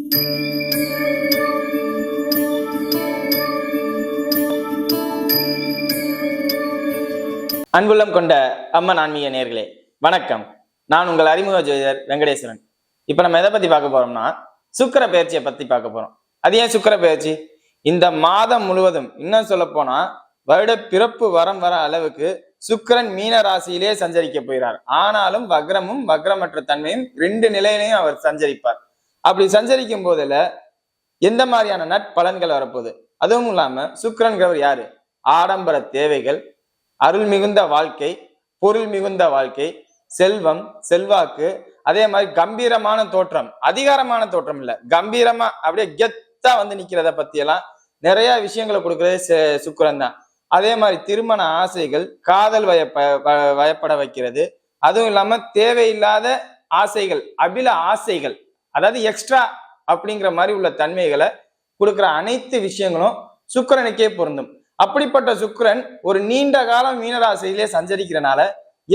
அன்புள்ளம் கொண்ட அம்மன் ஆன்மீக நேயர்களே வணக்கம். நான் உங்கள் அறிமுக ஜோதிடர் வெங்கடேஸ்வரன். இப்ப நம்ம எதை பத்தி பார்க்க போறோம்னா சுக்கிர பெயர்ச்சியை பத்தி பார்க்க போறோம். அது ஏன் சுக்கிர பெயர்ச்சி? இந்த மாதம் முழுவதும், இன்னும் சொல்ல போனா வருட பிறப்பு வரம் வர அளவுக்கு சுக்கிரன் மீன ராசியிலே சஞ்சரிக்க போகிறார். ஆனாலும் வக்ரமும் வக்ரமற்ற தன்மையும் 2 நிலையிலையும் அவர் சஞ்சரிப்பார். அப்படி சஞ்சரிக்கும் போதுல எந்த மாதிரியான நற்பலன்கள் வரப்போகுது? அதுவும் இல்லாம சுக்கிரன்கிறவர் யாரு? ஆடம்பர தேவைகள், அருள் மிகுந்த வாழ்க்கை, பொருள் மிகுந்த வாழ்க்கை, செல்வம், செல்வாக்கு, அதே மாதிரி கம்பீரமான தோற்றம், அதிகாரமான தோற்றம் இல்ல, கம்பீரமா அப்படியே கெத்தா வந்து நிக்கிறத பத்தி எல்லாம் நிறைய விஷயங்களை கொடுக்கறது சுக்கிரன் தான். அதே மாதிரி திருமண ஆசைகள், காதல் வயப்பட வைக்கிறது, அதுவும் இல்லாம தேவையில்லாத ஆசைகள், அபில ஆசைகள், அதாவது எக்ஸ்ட்ரா அப்படிங்கிற மாதிரி உள்ள தன்மைகளை கொடுக்குற அனைத்து விஷயங்களும் சுக்கிரனுக்கே பொருந்தும். அப்படிப்பட்ட சுக்கிரன் ஒரு நீண்ட காலம் மீனராசியிலே சஞ்சரிக்கிறனால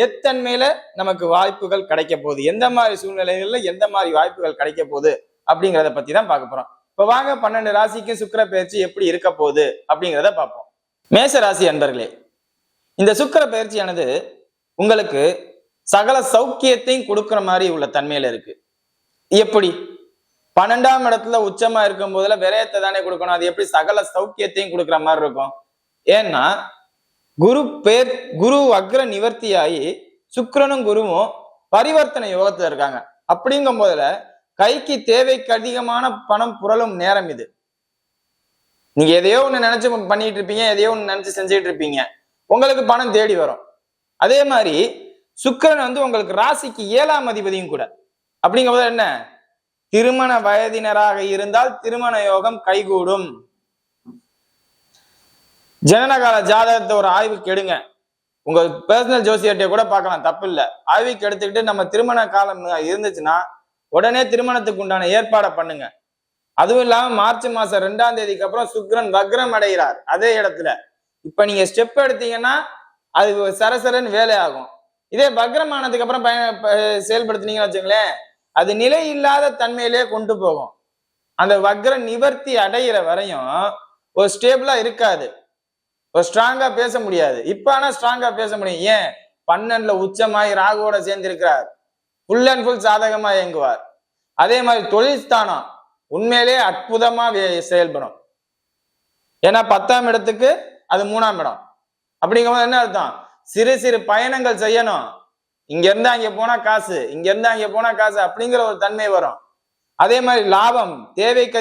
எத்தன்மையில நமக்கு வாய்ப்புகள் கிடைக்க போகுது, எந்த மாதிரி சூழ்நிலைகள்ல எந்த மாதிரி வாய்ப்புகள் கிடைக்க போகுது அப்படிங்கிறத பத்தி தான் பார்க்க போறோம். இப்ப வாங்க 12 ராசிக்கும் சுக்கிர பெயர்ச்சி எப்படி இருக்க போகுது அப்படிங்கிறத பார்ப்போம். மேச ராசி அன்பர்களே, இந்த சுக்கிர பெயர்ச்சியானது உங்களுக்கு சகல சௌக்கியத்தையும் கொடுக்குற மாதிரி உள்ள தன்மையில இருக்கு. எப்படி? 12ஆம் இடத்துல உச்சமா இருக்கும் போதுல விரயத்தை தானே கொடுக்கணும். அது எப்படி சகல சௌக்கியத்தையும் கொடுக்குற மாதிரி இருக்கும்? ஏன்னா குரு வக்ர நிவர்த்தியாகி சுக்கிரனும் குருவும் பரிவர்த்தனை யோகத்துல இருக்காங்க. அப்படிங்கும் போதுல கைக்கு தேவைக்கு அதிகமான பணம் புரளும் நேரம் இது. நீங்க எதையோ ஒண்ணு நினைச்சு பண்ணிட்டு இருப்பீங்க, எதையோ ஒண்ணு நினைச்சு செஞ்சுட்டு இருப்பீங்க, உங்களுக்கு பணம் தேடி வரும். அதே மாதிரி சுக்கிரன் வந்து உங்களுக்கு ராசிக்கு 7ஆம் அதிபதியும் கூட. அப்படிங்கும் போது என்ன, திருமண வயதினராக இருந்தால் திருமண யோகம் கைகூடும். ஜனனகால ஜாதகத்தை ஒரு ஆய்வுக்கு எடுங்க, உங்க பர்சனல் ஜோசியர்கிட்ட கூட பார்க்கலாம், தப்பு இல்லை. ஆய்வுக்கு எடுத்துக்கிட்டு நம்ம திருமண காலம் இருந்துச்சுன்னா உடனே திருமணத்துக்கு உண்டான ஏற்பாடை பண்ணுங்க. அதுவும் இல்லாம மார்ச் மாசம் 2ஆம் தேதிக்கு அப்புறம் சுக்கிரன் வக்ரம் அடைகிறார் அதே இடத்துல. இப்ப நீங்க ஸ்டெப் எடுத்தீங்கன்னா அது சரசரன்னு வேலை ஆகும். இதே வக்ரம் ஆனதுக்கு அப்புறம் செயல்படுத்தினீங்கன்னு வச்சுங்களேன், அது நிலை இல்லாத தன்மையிலே கொண்டு போகும். அந்த வக்ர நிவர்த்தி அடைகிற வரையும் ஒரு ஸ்டேபிளா இருக்காது, ஒரு ஸ்ட்ராங்கா பேச முடியாது. இப்ப ஆனா ஸ்ட்ராங்கா பேச முடியும். ஏன்? 12ல உச்சமாய் ராகுவோட சேர்ந்து இருக்கிறார், ஃபுல் அண்ட் ஃபுல் சாதகமா இயங்குவார். அதே மாதிரி தொழில் ஸ்தானம் உண்மையிலே அற்புதமா செயல்படும். ஏன்னா 10ஆம் இடத்துக்கு அது 3ஆம் இடம். அப்படிங்கும்போது என்ன அர்த்தம்? சிறு சிறு பயணங்கள் செய்யணும். இங்க இருந்து அங்க போனா காசு, இங்க இருந்து அங்க போனா காசு அப்படிங்கிற ஒரு தன்மை வரும். அதே மாதிரி லாபம், தேவைக்கு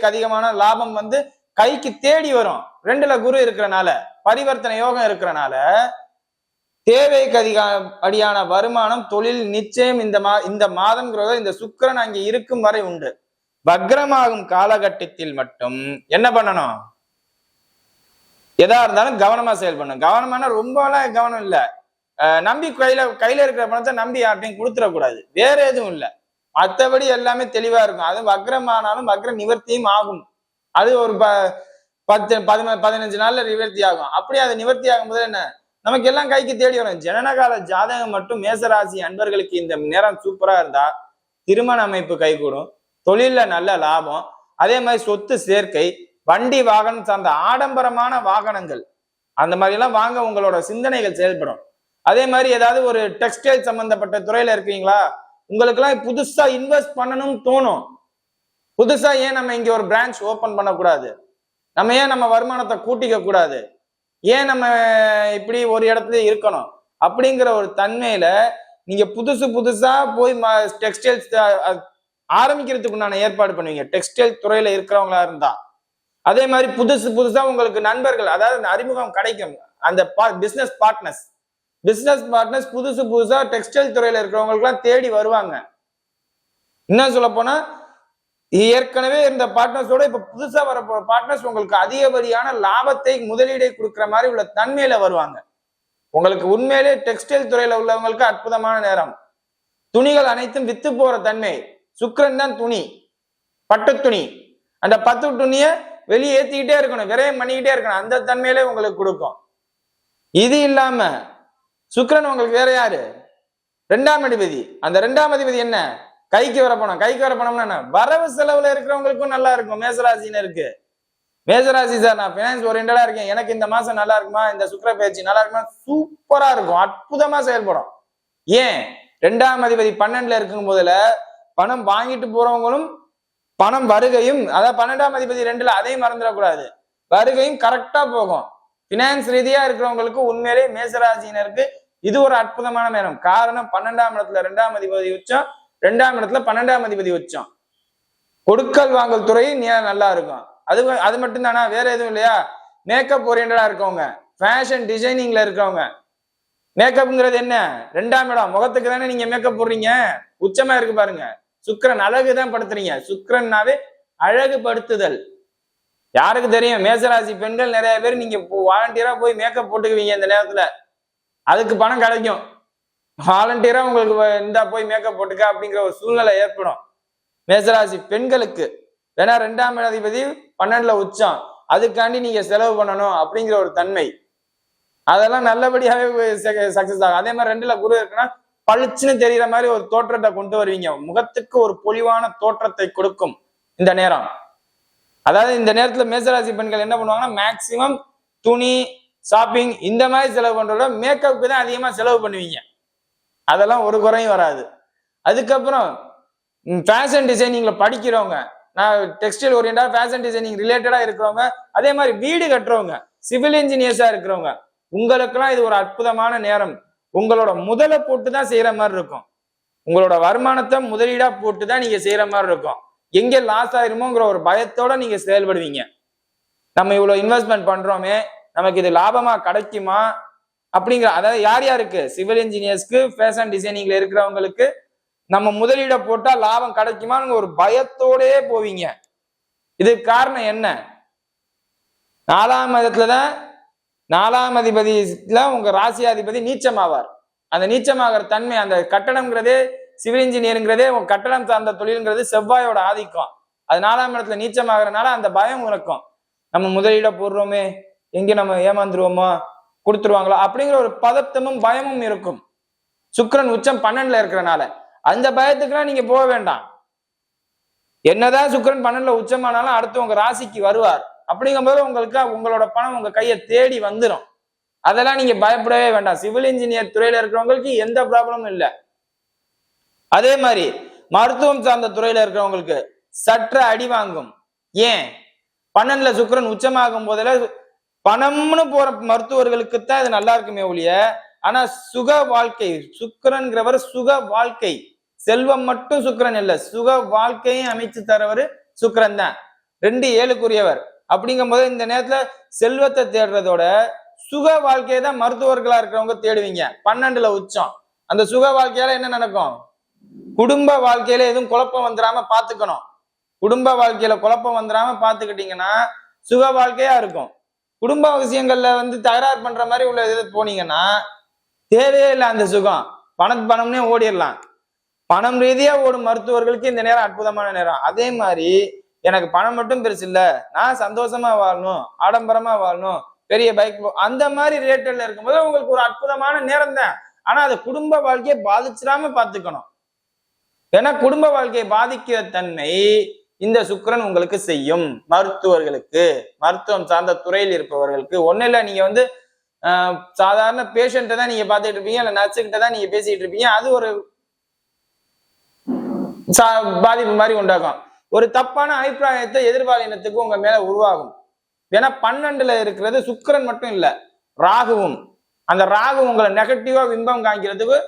அதிகமான லாபம் வந்து கைக்கு தேடி வரும். 2ல குரு இருக்கிறனால, பரிவர்த்தனை யோகம் இருக்கிறனால தேவைக்கு அடியான வருமானம், தொழில் நிச்சயம் இந்த மாதம்ங்கிறத இந்த சுக்கிரன் அங்கே இருக்கும் வரை உண்டு. வக்ரமாகும் காலகட்டத்தில் மட்டும் என்ன பண்ணணும்? எதா இருந்தாலும் கவனமா செயல்படணும். கவனமான ரொம்ப கவனம் இல்லை, நம்பி கையில இருக்கிற பணத்தை நம்பி யார்ட்டையும் கொடுத்துடக்கூடாது. வேற எதுவும் இல்லை, மற்றபடி எல்லாமே தெளிவா இருக்கும். அது வக்ரமானாலும் வக்ர நிவர்த்தியும் ஆகும். அது ஒரு 10-15 நாள்ல நிவர்த்தி ஆகும். அப்படியே அது நிவர்த்தி ஆகும் போது என்ன, நமக்கு எல்லாம் கைக்கு தேடி வரும். ஜனனகால ஜாதகம் மட்டும் மேசராசி அன்பர்களுக்கு இந்த நேரம் சூப்பரா இருந்தா திருமண அமைப்பு கைகூடும், தொழில நல்ல லாபம், அதே மாதிரி சொத்து சேர்க்கை, வண்டி வாகனம் சார்ந்த ஆடம்பரமான வாகனங்கள் அந்த மாதிரி எல்லாம் வாங்க உங்களோட சிந்தனைகள் செயல்படும். அதே மாதிரி ஏதாவது ஒரு டெக்ஸ்டைல் சம்பந்தப்பட்ட துறையில இருக்கீங்களா, உங்களுக்கு எல்லாம் புதுசா இன்வெஸ்ட் பண்ணணும்னு தோணும். புதுசா ஏன் நம்ம இங்க ஒரு பிரான்ச் ஓபன் பண்ணக்கூடாது, நம்ம ஏன் நம்ம வருமானத்தை கூட்டிக்க கூடாது, ஏன் நம்ம இப்படி ஒரு இடத்துல இருக்கணும் அப்படிங்கிற ஒரு தன்மையில நீங்க புதுசா போய் டெக்ஸ்டைல்ஸ் ஆரம்பிக்கிறதுக்கு உண்டான ஏற்பாடு பண்ணுவீங்க, டெக்ஸ்டைல் துறையில இருக்கிறவங்களா இருந்தா. அதே மாதிரி புதுசா உங்களுக்கு நண்பர்கள், அதாவது அறிமுகம் கிடைக்கும். அந்த பிசினஸ் பார்ட்னர்ஸ் புதுசா டெக்ஸ்டைல் துறையில இருக்கிறவங்களுக்கு எல்லாம் தேடி வருவாங்க. இன்னும் சொல்ல போனா ஏற்கனவே இருந்த பார்ட்னர்ஸோட இப்ப புதுசா வர பார்ட்னர்ஸ் உங்களுக்கு அதிகப்படியான லாபத்தை, முதலீடை கொடுக்குற மாதிரி உள்ள தன்மையில வருவாங்க. உங்களுக்கு உண்மையிலே டெக்ஸ்டைல் துறையில உள்ளவங்களுக்கு அற்புதமான நேரம். துணிகள் அனைத்தும் வித்து போற தன்மை. சுக்கிரன் தான் துணி, பட்டு துணி. அந்த பட்டு துணியை வெளியே ஏத்திக்கிட்டே இருக்கணும், விரயம் பண்ணிக்கிட்டே இருக்கணும், அந்த தன்மையிலே உங்களுக்கு கொடுக்கும். இது இல்லாம சுக்கிரன் உங்களுக்கு வேற யாரு? 2ஆம் அதிபதி. அந்த 2ஆம் அதிபதி என்ன? கைக்கு வர பணம். கைக்கு வர பணம்னா என்ன? வரவு செலவுல இருக்கிறவங்களுக்கும் நல்லா இருக்கும். மேசராசினருக்கு மேசராசி சார் நான் பினான்ஸ் ஓரியன்டா இருக்கேன், எனக்கு இந்த மாசம் நல்லா இருக்குமா, இந்த சுக்கிர பயிற்சி நல்லா இருக்குமா, சூப்பரா இருக்கும், அற்புதமா செயல்படும். ஏன்? 2ஆம் அதிபதி 12ல இருக்கும் போதுல பணம் வாங்கிட்டு போறவங்களும் பணம் வருகையும், அதாவது 12ஆம் அதிபதி 2ல அதையும் மறந்துடக்கூடாது, வருகையும் கரெக்டா போகும். பினான்ஸ் ரீதியா இருக்கிறவங்களுக்கு உண்மையிலே மேசராசினருக்கு இது ஒரு அற்புதமான நேரம். காரணம் 12ஆம் இடத்துல 2ஆம் அதிபதி உச்சம், 2ஆம் இடத்துல 12ஆம் அதிபதி உச்சம். கொடுக்கல் வாங்கல் துறை நல்லா இருக்கும். அது மட்டும் தானா? வேற எதுவும் இல்லையா? மேக்கப் ஓரியன்டா இருக்கவங்க, ஃபேஷன் டிசைனிங்ல இருக்கவங்க, மேக்கப்ங்கிறது என்ன? 2ஆம் இடம், முகத்துக்கு தானே நீங்க மேக்கப் போடுறீங்க. உச்சமா இருக்கு பாருங்க, சுக்கிரன் அழகுதான் படுத்துறீங்க. சுக்கிரன்னாவே அழகுபடுத்துதல். யாருக்கு தெரியும்? மேசராசி பெண்கள் நிறைய பேர் நீங்க வாலண்டியரா போய் மேக்கப் போட்டுக்குவீங்க இந்த நேரத்துல, அதுக்கு பணம் கிடைக்கும். வாலண்டியரா உங்களுக்கு இந்தா போய் மேக்கப் போட்டுக்க அப்படிங்கிற ஒரு சூழ்நிலை ஏற்படும் மேசராசி பெண்களுக்கு. ஏன்னா 2ஆம் அதிபதி 12ல உச்சம், அதுக்காண்டி நீங்க செலவு பண்ணணும் அப்படிங்கிற ஒரு தன்மை, அதெல்லாம் நல்லபடியாவே சக்சஸ் ஆகும். அதே மாதிரி 2ல குரு இருக்குன்னா பளிச்சுன்னு தெரிகிற மாதிரி ஒரு தோற்றத்தை கொண்டு வருவீங்க. முகத்துக்கு ஒரு பொலிவான தோற்றத்தை கொடுக்கும் இந்த நேரம். அதாவது இந்த நேரத்துல மேசராசி பெண்கள் என்ன பண்ணுவாங்கன்னா, மேக்சிமம் துணி, ஷாப்பிங் இந்த மாதிரி செலவு பண்றத மேக்கப்புக்கு தான் அதிகமா செலவு பண்ணுவீங்க. அதெல்லாம் ஒரு குறையும் வராது. அதுக்கப்புறம் ஃபேஷன் டிசைனிங்ல படிக்கிறவங்க, நான் டெக்ஸ்டைல் ஓரியன்டா ஃபேஷன் டிசைனிங் ரிலேட்டடா இருக்கிறவங்க, அதே மாதிரி வீடு கட்டுறவங்க, சிவில் இன்ஜினியர்ஸா இருக்கிறவங்க, உங்களுக்கெல்லாம் இது ஒரு அற்புதமான நேரம். உங்களோட முதலை போட்டு தான் செய்யற மாதிரி இருக்கும். உங்களோட வருமானத்தை முதலீடா போட்டு தான் நீங்க செய்யற மாதிரி இருக்கும். எங்க லாஸ் ஆயிருமோங்கிற ஒரு பயத்தோட நீங்க செயல்படுவீங்க. நம்ம இவ்வளவு இன்வெஸ்ட்மெண்ட் பண்றோமே, நமக்கு இது லாபமா கிடைக்குமா அப்படிங்கிற, அதாவது யார் யாருக்கு? சிவில் இன்ஜினியர்ஸ்க்கு, ஃபேஷன் டிசைனிங்ல இருக்கிறவங்களுக்கு நம்ம முதலீட போட்டா லாபம் கிடைக்குமான்னு ஒரு பயத்தோடே போவீங்க. இதுக்கு காரணம் என்ன? 4ஆம் இடத்துலதான் 4ஆம் அதிபதியில உங்க ராசியாதிபதி நீச்சமாவார். அந்த நீச்சமாகிற தன்மை, அந்த கட்டடம்ங்கிறதே, சிவில் இன்ஜினியருங்கிறதே உங்க கட்டடம் சார்ந்த தொழில்ங்கிறது செவ்வாயோட ஆதிக்கம். அது 4ஆம் இடத்துல நீச்சமாகறதுனால அந்த பயம் இருக்கும். நம்ம முதலீட போடுறோமே, எங்க நம்ம ஏமாந்துருவோமோ, கொடுத்துருவாங்களோ அப்படிங்கிற ஒரு பதட்டமும் பயமும் இருக்கும். சுக்கிரன் உச்சம் 12ல இருக்கிறனால அந்த பயத்துக்குலாம் நீங்க போக வேண்டாம். என்னதான் சுக்கிரன் 12ல உச்சமானாலும் அடுத்து உங்க ராசிக்கு வருவார். அப்படிங்கும்போது உங்களுக்கு உங்களோட பணம் உங்க கையை தேடி வந்துடும். அதெல்லாம் நீங்க பயப்படவே வேண்டாம். சிவில் இன்ஜினியர் துறையில இருக்கிறவங்களுக்கு எந்த ப்ராப்ளமும் இல்லை. அதே மாதிரி மருத்துவம் சார்ந்த துறையில இருக்கிறவங்களுக்கு சற்று அடி வாங்கும். ஏன்? 12ல சுக்கிரன் உச்சமாகும் போதுல பணம்னு போற மருத்துவர்களுக்குத்தான் இது நல்லா இருக்குமே ஒழிய, ஆனா சுக வாழ்க்கை, சுக்கிரன்கிறவர் சுக வாழ்க்கை, செல்வம் மட்டும் சுக்கிரன் இல்ல, சுக வாழ்க்கையும் அமைச்சு தரவர் சுக்கிரன் தான். 2 7க்குரியவர். அப்படிங்கும் போது இந்த நேரத்துல செல்வத்தை தேடுறதோட சுக வாழ்க்கையை தான் மருத்துவர்களா இருக்கிறவங்க தேடுவீங்க. 12ல உச்சம். அந்த சுக வாழ்க்கையால என்ன நடக்கும்? குடும்ப வாழ்க்கையில எதுவும் குழப்பம் வந்துடாம பாத்துக்கணும். குடும்ப வாழ்க்கையில குழப்பம் வந்துடாம பாத்துக்கிட்டீங்கன்னா சுக வாழ்க்கையா இருக்கும். குடும்ப விஷயங்கள்ல தகராறு பண்ற மாதிரி உள்ள இது போனீங்கன்னா தேவையே இல்லை. அந்த சுகம் பணம்னே ஓடிடலாம். பணம் ரீதியா ஓடும் மருத்துவர்களுக்கு இந்த நேரம் அற்புதமான நேரம். அதே மாதிரி எனக்கு பணம் மட்டும் பெருசு இல்ல, நான் சந்தோஷமா வாழணும், ஆடம்பரமா வாழணும், பெரிய பைக், அந்த மாதிரி ரிலேட்டட்ல இருக்கும்போது உங்களுக்கு ஒரு அற்புதமான நேரம் தான். ஆனா அது குடும்ப வாழ்க்கையை பாதிச்சிடாம பாத்துக்கணும். ஏன்னா குடும்ப வாழ்க்கையை பாதிக்கிற தன்மை இந்த சுக்கிரன் உங்களுக்கு செய்யும். மருத்துவர்களுக்கு, மருத்துவம் சார்ந்த துறையில் இருப்பவர்களுக்கு ஒன்னும் இல்ல, நீங்க சாதாரண பேஷண்ட்டை தான் நீங்க பாத்துட்டு இருப்பீங்க, இல்ல நர்ஸு கிட்ட தான் நீங்க பேசிட்டு இருப்பீங்க. அது ஒரு பாதிப்பு மாதிரி உண்டாகும். ஒரு தப்பான அபிப்பிராயத்தை எதிர்பாலினத்துக்கு உங்க மேல உருவாகும். ஏன்னா 12ல இருக்கிறது சுக்கிரன் மட்டும் இல்ல, ராகுவும். அந்த ராகு உங்களை நெகட்டிவா பிம்பம் காமிக்கிறதுக்கு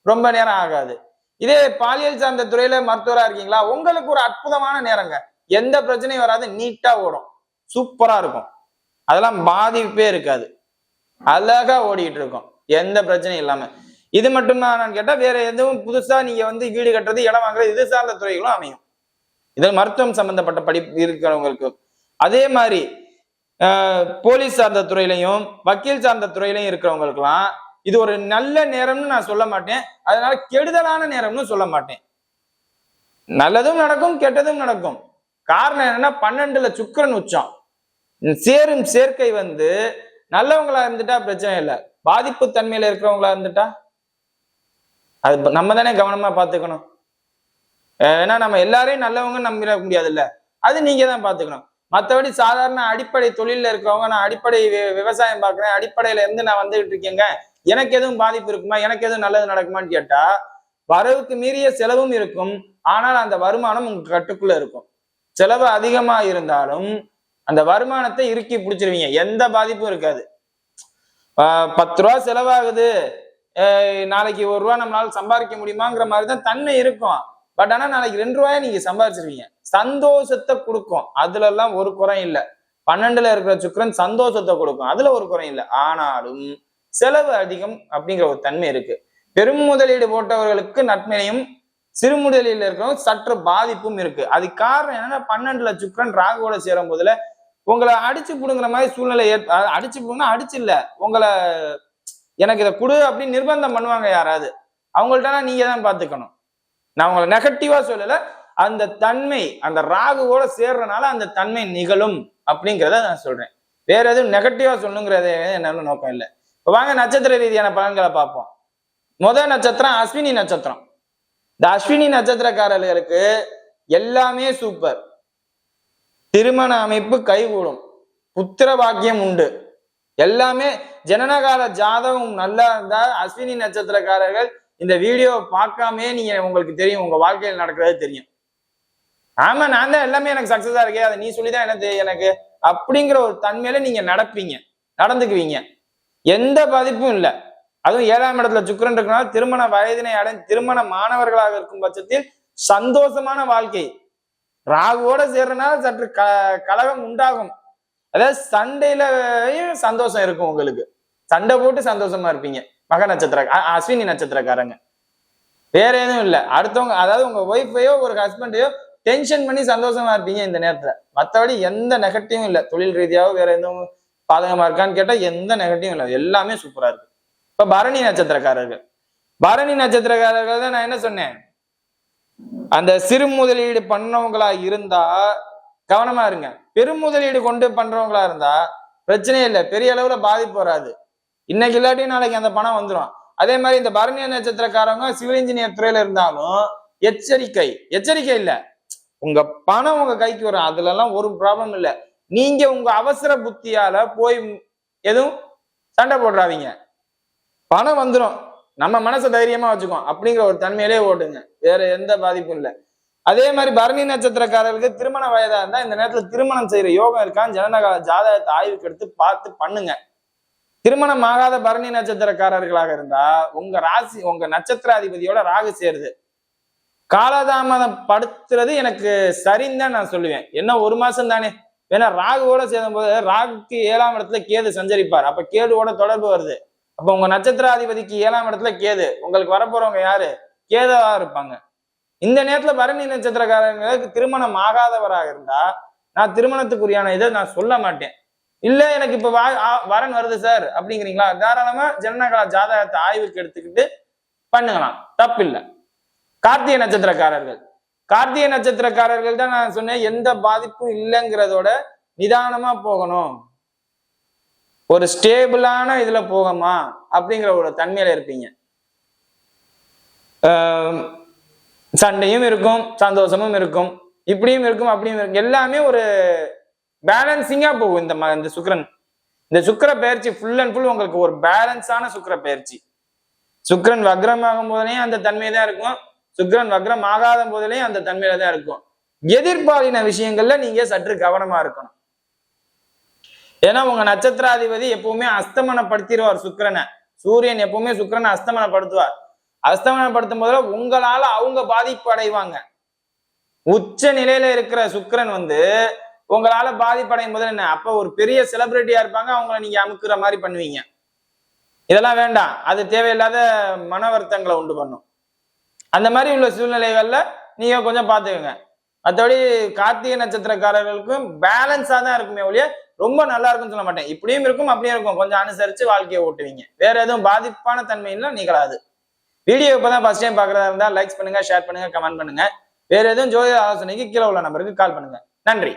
ரொம்ப நேரம் ஆகாது. இதே பாலியல் சார்ந்த துறையில மருத்துவரா இருக்கீங்களா, உங்களுக்கு ஒரு அற்புதமான நேரங்க. எந்த பிரச்சனையும் வராது, நீட்டா ஓடும், சூப்பரா இருக்கும். அதெல்லாம் பாதிப்பே இருக்காது, அழகா ஓடிட்டு இருக்கும், எந்த பிரச்சனையும் இல்லாம. இது மட்டும்தான் கேட்டா வேற எதுவும் புதுசா நீங்க வீடு கட்டுறது, இடம் வாங்குறது, இது சார்ந்த துறைகளும் அமையும். இது மருத்துவம் சம்பந்தப்பட்ட படிப்பு இருக்கிறவங்களுக்கு. அதே மாதிரி போலீஸ் சார்ந்த துறையிலையும் வக்கீல் சார்ந்த துறையிலையும் இருக்கிறவங்களுக்குலாம் இது ஒரு நல்ல நேரம்னு நான் சொல்ல மாட்டேன், அதனால கெடுதலான நேரம்னு சொல்ல மாட்டேன். நல்லதும் நடக்கும், கெட்டதும் நடக்கும். காரணம் என்னன்னா 12ல சுக்கிரன் உச்சம். சேரும் சேர்க்கை நல்லவங்களா இருந்துட்டா பிரச்சனை இல்லை, பாதிப்பு தன்மையில இருக்கிறவங்களா இருந்துட்டா அது நம்ம தானே கவனமா பாத்துக்கணும். ஏன்னா நம்ம எல்லாரையும் நல்லவங்க நம்பிட முடியாதுல்ல, அது நீங்க தான் பாத்துக்கணும். மற்றபடி சாதாரண அடிப்படை தொழில இருக்கிறவங்க, நான் அடிப்படை விவசாயம் பாக்குறேன், அடிப்படையில இருந்து நான் வந்துகிட்டு இருக்கேங்க, எனக்கு எதுவும் பாதிப்பு இருக்குமா, எனக்கு எதுவும் நல்லது நடக்குமான்னு கேட்டா, வரவுக்கு மீறிய செலவும் இருக்கும். ஆனால் அந்த வருமானம் உங்க கட்டுக்குள்ள இருக்கும். செலவு அதிகமா இருந்தாலும் அந்த வருமானத்தை இறுக்கி பிடிச்சிருவீங்க, எந்த பாதிப்பும் இருக்காது. 10 ரூபா செலவாகுது, நாளைக்கு 1 ரூபா நம்மளால சம்பாதிக்க முடியுமாங்கிற மாதிரிதான் தன்மை இருக்கும். பட் ஆனா நாளைக்கு 2 ரூபாய நீங்க சம்பாதிச்சிருவீங்க. சந்தோஷத்தை கொடுக்கும், அதுல எல்லாம் ஒரு குறை இல்லை. 12ல இருக்கிற சுக்கிரன் சந்தோஷத்தை கொடுக்கும், அதுல ஒரு குறை இல்லை. ஆனாலும் செலவு அதிகம் அப்படிங்கிற ஒரு தன்மை இருக்கு. பெரும் முதலீடு போட்டவர்களுக்கு நன்மையும், சிறு முதலீடுல இருக்கிறவங்க சற்று பாதிப்பும் இருக்கு. அதுக்கு காரணம் என்னன்னா 12ல சுக்கிரன் ராகுவோட சேரும் போதுல உங்களை அடிச்சு புடுங்குற மாதிரி சூழ்நிலை அடிச்சு புடுங்க, அடிச்சு இல்ல, உங்களை எனக்கு இதை கொடு அப்படின்னு நிர்பந்தம் பண்ணுவாங்க யாராவது, அவங்கள்ட்ட நீங்க தான் பாத்துக்கணும். நான் உங்களை நெகட்டிவா சொல்லல, அந்த தன்மை அந்த ராகுவோட சேர்றதுனால அந்த தன்மை நிகழும் அப்படிங்கிறத நான் சொல்றேன். வேற எதுவும் நெகட்டிவா சொல்லணுங்கிறது என்ன நோக்கம் இல்லை. இப்ப வாங்க நட்சத்திர ரீதியான பலன்களை பார்ப்போம். முதல் நட்சத்திரம் அஸ்வினி நட்சத்திரம். இந்த அஸ்வினி நட்சத்திரக்காரர்களுக்கு எல்லாமே சூப்பர். திருமண அமைப்பு கைகூடும், புத்திர பாக்கியம் உண்டு, எல்லாமே ஜனனகால ஜாதகம் நல்லா இருந்தா அஸ்வினி நட்சத்திரக்காரர்கள் இந்த வீடியோ பார்க்காமே நீங்க உங்களுக்கு தெரியும், உங்க வாழ்க்கையில் நடக்கிறது தெரியும். ஆமா நான் தான் எல்லாமே எனக்கு சக்சஸா இருக்கே, அதை நீ சொல்லிதான் என்ன எனக்கு அப்படிங்கிற ஒரு தன்மையில நீங்க நடப்பீங்க, நடந்துக்குவீங்க, எந்த பாதிப்பும் இல்லை. அதுவும் 7ஆம் இடத்துல சுக்கிரன் இருக்கனால திருமண வயதினை அடைந்து திருமண மாணவர்களாக இருக்கும் பட்சத்தில் சந்தோஷமான வாழ்க்கை. ராகுவோட சேர்றதுனால சற்று கலகம் உண்டாகும், அதாவது சண்டையிலையும் சந்தோஷம் இருக்கும் உங்களுக்கு, சண்டை போட்டு சந்தோஷமா இருப்பீங்க மக நட்சத்திர அஸ்வினி நட்சத்திரக்காரங்க. வேற எதுவும் இல்லை. அடுத்தவங்க அதாவது உங்க ஒய்ஃபையோ ஒரு ஹஸ்பண்டையோ டென்ஷன் பண்ணி சந்தோஷமா இருப்பீங்க இந்த நேரத்துல. மற்றபடி எந்த நெகட்டிவும் இல்லை. தொழில் ரீதியாகவும் வேற எதுவும் பாதகமா இருக்கான்னு கேட்டா எந்த நெகட்டிவும் இல்லை, எல்லாமே சூப்பரா இருக்கு. இப்ப பரணி நட்சத்திரக்காரர்கள், பரணி நட்சத்திரக்காரர்கள் தான் நான் என்ன சொன்னேன், அந்த சிறு முதலீடு பண்ணவங்களா இருந்தா கவனமா இருங்க. பெரும் முதலீடு கொண்டு பண்றவங்களா இருந்தா பிரச்சனையே இல்லை, பெரிய அளவுல பாதிப்பு வராது. இன்னைக்கு இல்லாட்டியும் நாளைக்கு அந்த பணம் வந்துடும். அதே மாதிரி இந்த பரணி நட்சத்திரக்காரங்க சிவில் இன்ஜினியர் துறையில இருந்தாலும் எச்சரிக்கை, எச்சரிக்கை இல்லை, உங்க பணம் உங்க கைக்கு வரும், அதுல எல்லாம் ஒரு ப்ராப்ளம் இல்லை. நீங்க உங்க அவசர புத்தியால போய் எதுவும் சண்டை போடுறாதீங்க, பணம் வந்துடும், நம்ம மனசை தைரியமா வச்சுக்கோம் அப்படிங்கிற ஒரு தன்மையிலே ஓட்டுங்க, வேற எந்த பாதிப்பும் இல்லை. அதே மாதிரி பரணி நட்சத்திரக்காரர்களுக்கு திருமண வயதா இருந்தா இந்த நேரத்துல திருமணம் செய்யற யோகம் இருக்கான்னு ஜனனகால ஜாதகத்தை ஆய்வுக்கு எடுத்து பார்த்து பண்ணுங்க. திருமணம் ஆகாத பரணி நட்சத்திரக்காரர்களாக இருந்தா உங்க ராசி உங்க நட்சத்திராதிபதியோட ராகு சேருது, காலதாமதம் படுத்துறது எனக்கு சரின்னு தான் நான் சொல்லுவேன். என்ன 1 மாசம் தானே, ஏன்னா ராகுவோட சேரும் போது ராகுக்கு 7ஆம் இடத்துல கேது சஞ்சரிப்பார், அப்ப கேதுவோட தொடர்பு வருது. அப்ப உங்க நட்சத்திராதிபதிக்கு 7ஆம் இடத்துல கேது, உங்களுக்கு வரப்போறவங்க யாரு, கேதுவா இருப்பாங்க. இந்த நேரத்துல பரணி நட்சத்திரக்காரங்களுக்கு திருமணம் ஆகாதவராக இருந்தா நான் திருமணத்துக்குரியான இதை நான் சொல்ல மாட்டேன். இல்ல எனக்கு இப்ப வரன் வருது சார் அப்படிங்கிறீங்களா, தாராளமா ஜனனகால ஜாதகத்தை ஆய்வுக்கு எடுத்துக்கிட்டு பண்ணுங்களாம், தப்பு இல்லை. கார்த்திகை நட்சத்திரக்காரர்கள், கார்த்திகை நட்சத்திரக்காரர்கள் தான் நான் சொன்னேன் எந்த பாதிப்பும் இல்லைங்கிறதோட நிதானமா போகணும், ஒரு ஸ்டேபிளான இதுல போகமா அப்படிங்கிற ஒரு தன்மையில இருப்பீங்க. சண்டையும் இருக்கும், சந்தோஷமும் இருக்கும், இப்படியும் இருக்கும் அப்படியும் இருக்கும், எல்லாமே ஒரு பேலன்சிங்கா போகும். இந்த சுக்கிரன், இந்த சுக்கிர பயிற்சி ஃபுல் அண்ட் ஃபுல் உங்களுக்கு ஒரு பேலன்ஸான சுக்கிர பயிற்சி. சுக்கிரன் வக்ரம் ஆகும் போதுலயே அந்த தன்மை தான் இருக்கும், சுக்கிரன் வக்ரம் ஆகாத போதிலையும் அந்த தன்மையில தான் இருக்கும். எதிர்பாலின விஷயங்கள்ல நீங்க சற்று கவனமா இருக்கணும். ஏன்னா உங்க நட்சத்திராதிபதி எப்பவுமே அஸ்தமனப்படுத்திடுவார் சுக்கிரனை, சூரியன் எப்பவுமே சுக்கிரனை அஸ்தமனப்படுத்துவார். அஸ்தமனப்படுத்தும் போதுல உங்களால அவங்க பாதிப்பு அடைவாங்க. உச்ச நிலையில இருக்கிற சுக்கிரன் உங்களால பாதிப்படையும் போது என்ன, அப்ப ஒரு பெரிய செலிபிரிட்டியா இருப்பாங்க, அவங்கள நீங்க அமுக்குற மாதிரி பண்ணுவீங்க. இதெல்லாம் வேண்டாம், அது தேவையில்லாத மன வருத்தங்களை உண்டு பண்ணும். அந்த மாதிரி உள்ள சூழ்நிலைகள்ல நீங்க கொஞ்சம் பாத்துக்கோங்க. மற்றபடி கார்த்திகை நட்சத்திரக்காரர்களுக்கும் பேலன்ஸா தான் இருக்குமே ஒழிய ரொம்ப நல்லா இருக்கும்னு சொல்ல மாட்டேன். இப்படியும் இருக்கும் அப்படியும் இருக்கும், கொஞ்சம் அனுசரிச்சு வாழ்க்கையை ஓட்டுவீங்க. வேற எதுவும் பாதிப்பான தன்மையில நிகழாது. வீடியோ இப்பதான் ஃபர்ஸ்ட் டைம் பாக்குறதா இருந்தா லைக் பண்ணுங்க, ஷேர் பண்ணுங்க, கமெண்ட் பண்ணுங்க. வேற எதுவும் ஜோதிட ஆலோசனைக்கு கீழே உள்ள நம்பருக்கு கால் பண்ணுங்க. நன்றி.